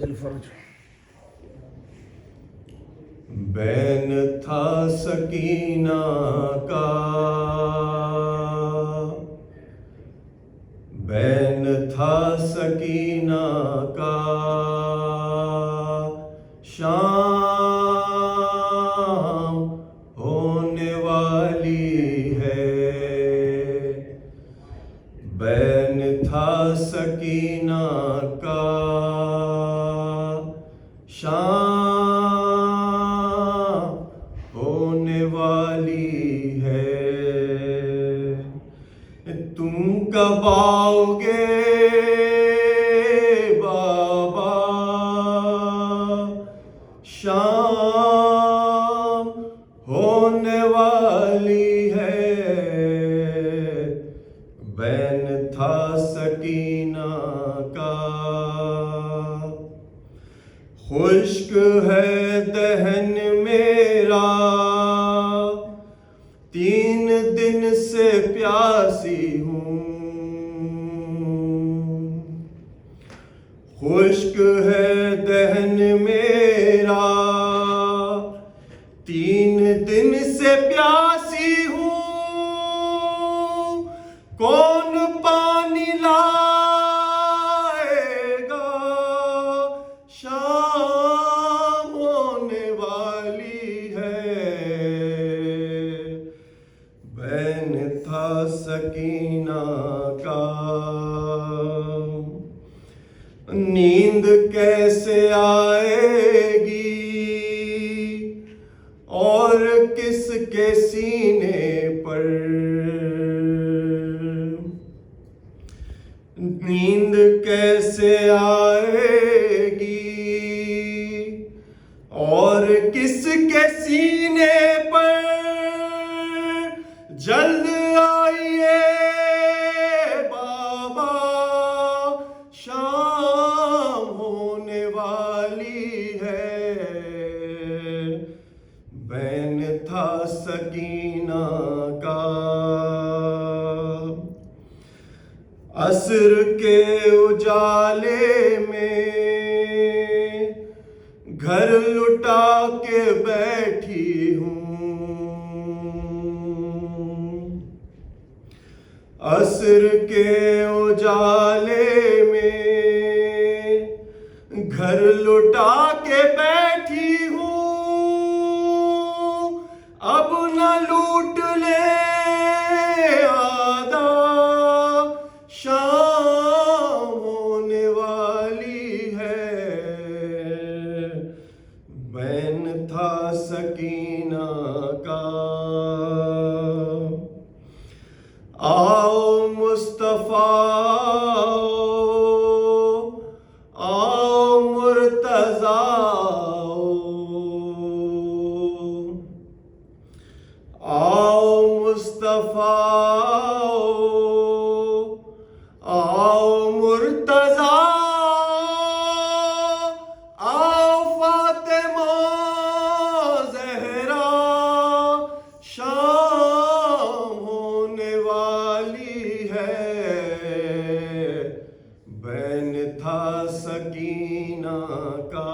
दिल फर्ज। बैन था सकीना का, बैन था सकीना का, शाम होने वाली है। बैन था सकीना का, शाम होने वाली है। तुम कब आओगे बाबा, शाम होने वाली है। बैन था सकीना का, खुश्क है दहन मेरा, 3 दिन से प्यासी हूँ। खुश्क है दहन मेरा, 3 दिन से प्यासी हूँ। कौन पानी लाएगा, शाम होने वाली है। बैन था सकीना का, नींद कैसे आएगी और किसके सीने पर। नींद कैसे आएगी और किसके सीने पर। जल्द आइए बाबा, शाम होने वाली है। बैन था सकीना का, असर के उजाले में घर लुटा के बैठी हूँ। असर के उजाले में घर लुटा के बैठी हूँ। अब न लूट ले आधा, शाम होने वाली है। बैन था सकीना का, आओ मुस्तफा आओ मुर्तजा आओ मुस्तफा आओ मुर्तजा, आओ फातिमा ज़हरा, शाम होने वाली है। बैन था सकीना का।